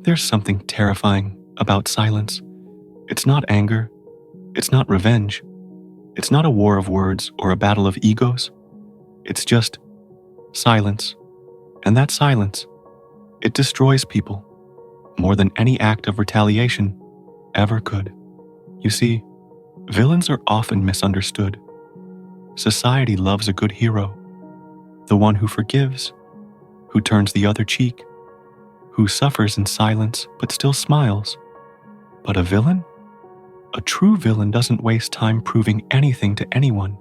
There's something terrifying about silence. It's not anger. It's not revenge. It's not a war of words or a battle of egos. It's just silence. And that silence, it destroys people more than any act of retaliation ever could. You see, villains are often misunderstood. Society loves a good hero, the one who forgives, who turns the other cheek, who suffers in silence but still smiles. But a villain? A true villain doesn't waste time proving anything to anyone.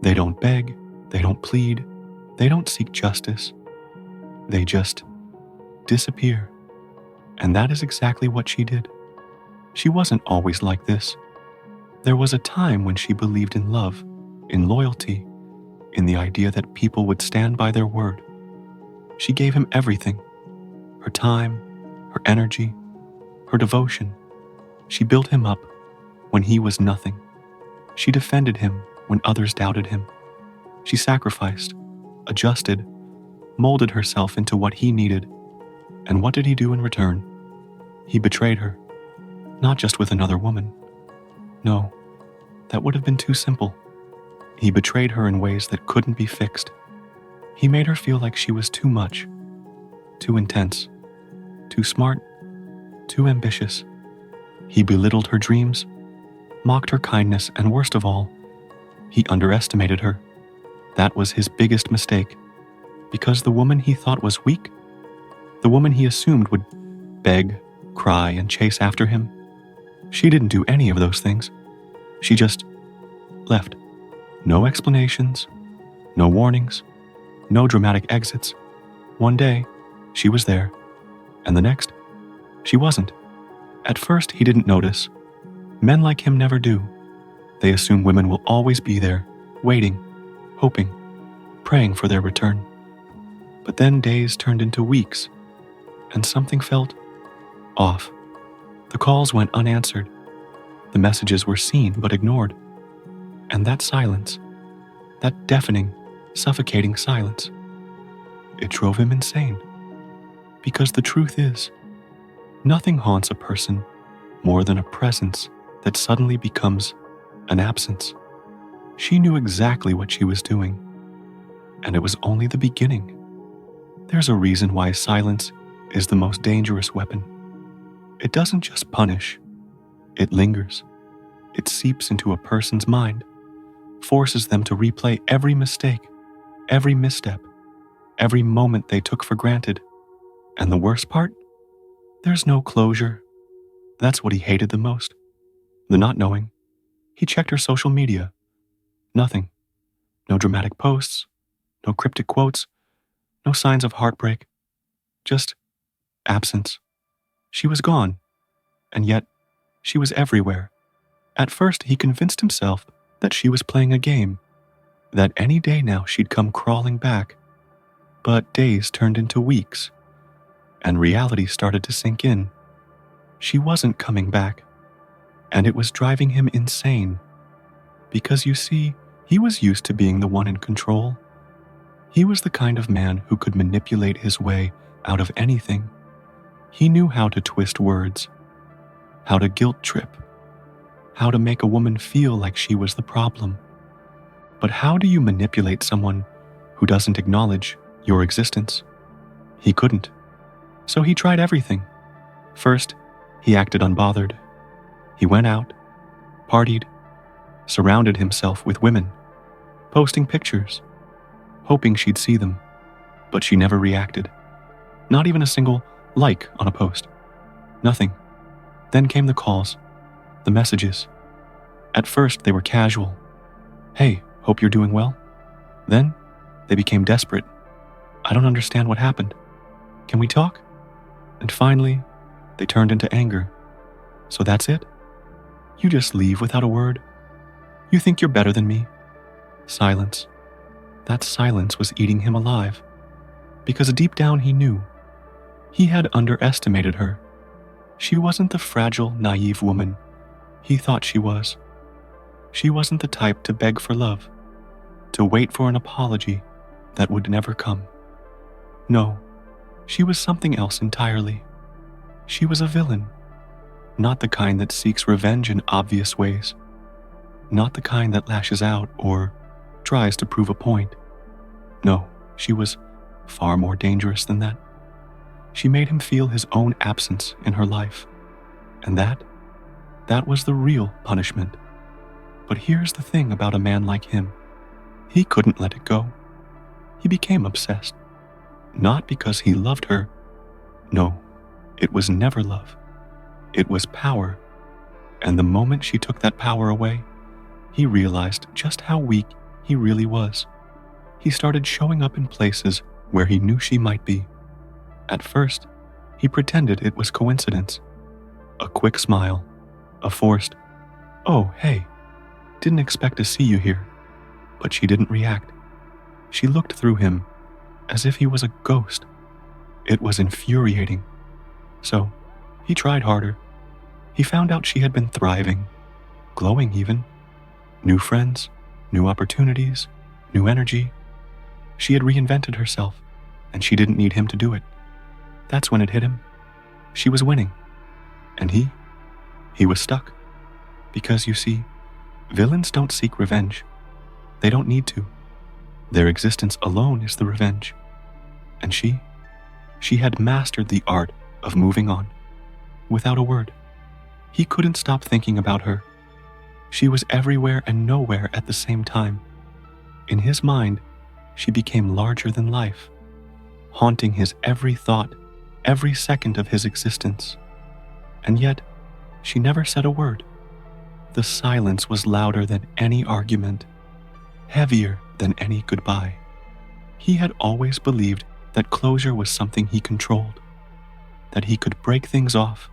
They don't beg, they don't plead, they don't seek justice. They just disappear. And that is exactly what she did. She wasn't always like this. There was a time when she believed in love, in loyalty, in the idea that people would stand by their word. She gave him everything, her time, her energy, her devotion. She built him up when he was nothing. She defended him when others doubted him. She sacrificed, adjusted, molded herself into what he needed. And what did he do in return? He betrayed her, not just with another woman. No, that would have been too simple. He betrayed her in ways that couldn't be fixed. He made her feel like she was too much, too intense, too smart, too ambitious. He belittled her dreams, mocked her kindness, and worst of all, he underestimated her. That was his biggest mistake, because the woman he thought was weak, the woman he assumed would beg, cry, and chase after him, she didn't do any of those things. She just left. No explanations, no warnings, no dramatic exits. One day, she was there, and the next, she wasn't. At first, he didn't notice. Men like him never do. They assume women will always be there, waiting, hoping, praying for their return. But then days turned into weeks, and something felt off. The calls went unanswered. The messages were seen but ignored. And that silence, that deafening, suffocating silence, it drove him insane. Because the truth is, nothing haunts a person more than a presence that suddenly becomes an absence. She knew exactly what she was doing, and it was only the beginning. There's a reason why silence is the most dangerous weapon. It doesn't just punish, it lingers. It seeps into a person's mind, forces them to replay every mistake, every misstep, every moment they took for granted. And the worst part? There's no closure. That's what he hated the most. The not knowing. He checked her social media. Nothing. No dramatic posts, no cryptic quotes, no signs of heartbreak. Just absence. She was gone, and yet she was everywhere. At first, he convinced himself that she was playing a game, that any day now she'd come crawling back. But days turned into weeks, and reality started to sink in. She wasn't coming back, and it was driving him insane. Because you see, he was used to being the one in control. He was the kind of man who could manipulate his way out of anything. He knew how to twist words, how to guilt trip, how to make a woman feel like she was the problem. But how do you manipulate someone who doesn't acknowledge your existence? He couldn't. So he tried everything. First, he acted unbothered. He went out, partied, surrounded himself with women, posting pictures, hoping she'd see them, but she never reacted. Not even a single like on a post. Nothing. Then came the calls, the messages. At first, they were casual. Hey, hope you're doing well. Then, they became desperate. I don't understand what happened. Can we talk? And finally, they turned into anger. So that's it? You just leave without a word? You think you're better than me? Silence. That silence was eating him alive. Because deep down he knew. He had underestimated her. She wasn't the fragile, naive woman he thought she was. She wasn't the type to beg for love, to wait for an apology that would never come. No, she was something else entirely. She was a villain, not the kind that seeks revenge in obvious ways, not the kind that lashes out or tries to prove a point. No, she was far more dangerous than that. She made him feel his own absence in her life, and that was the real punishment. But here's the thing about a man like him. He couldn't let it go. He became obsessed, not because he loved her. No, it was never love. It was power. And the moment she took that power away, he realized just how weak he really was. He started showing up in places where he knew she might be. At first, he pretended it was coincidence. A quick smile, a forced, "Oh, hey, didn't expect to see you here." But she didn't react. She looked through him as if he was a ghost. It was infuriating. So, he tried harder. He found out she had been thriving, glowing even. New friends, new opportunities, new energy. She had reinvented herself, and she didn't need him to do it. That's when it hit him. She was winning. And he was stuck. Because, you see, villains don't seek revenge. They don't need to. Their existence alone is the revenge. And she had mastered the art of moving on, without a word. He couldn't stop thinking about her. She was everywhere and nowhere at the same time. In his mind, she became larger than life, haunting his every thought, every second of his existence. And yet, she never said a word. The silence was louder than any argument, heavier than any goodbye. He had always believed that closure was something he controlled, that he could break things off,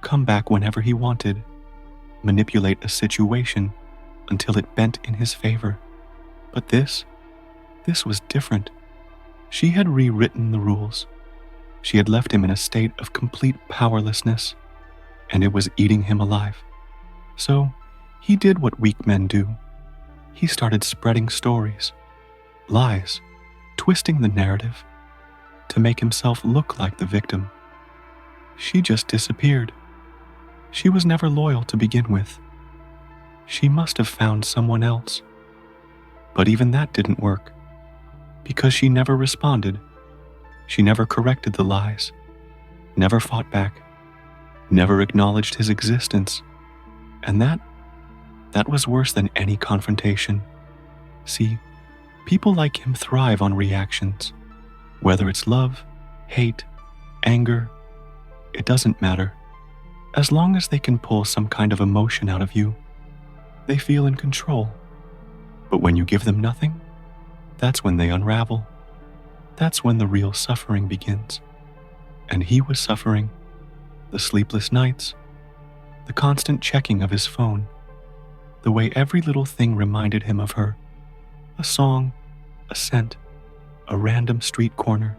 come back whenever he wanted, manipulate a situation until it bent in his favor. But this was different. She had rewritten the rules. She had left him in a state of complete powerlessness, and it was eating him alive. So he did what weak men do. He started spreading stories, lies, twisting the narrative to make himself look like the victim. She just disappeared. She was never loyal to begin with. She must have found someone else. But even that didn't work, because she never responded. She never corrected the lies, never fought back, never acknowledged his existence. And that was worse than any confrontation. See, people like him thrive on reactions. Whether it's love, hate, anger, it doesn't matter. As long as they can pull some kind of emotion out of you, they feel in control. But when you give them nothing, that's when they unravel. That's when the real suffering begins. And he was suffering. The sleepless nights, the constant checking of his phone, the way every little thing reminded him of her. A song, a scent, a random street corner.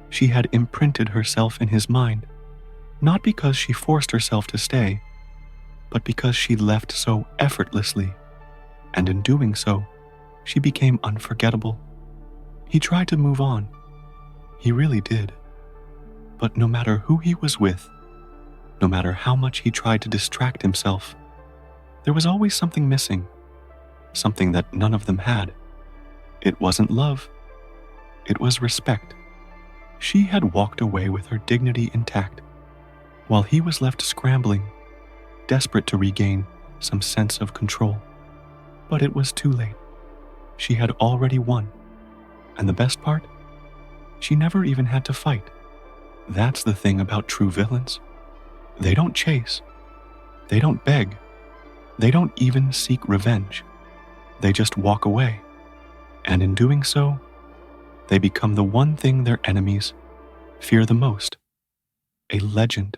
She had imprinted herself in his mind, not because she forced herself to stay, but because she left so effortlessly, and in doing so, she became unforgettable. He tried to move on. He really did. But no matter who he was with, no matter how much he tried to distract himself, there was always something missing, something that none of them had. It wasn't love. It was respect. She had walked away with her dignity intact, while he was left scrambling, desperate to regain some sense of control. But it was too late. She had already won. And the best part? She never even had to fight. That's the thing about true villains. They don't chase. They don't beg. They don't even seek revenge. They just walk away. And in doing so, they become the one thing their enemies fear the most: a legend.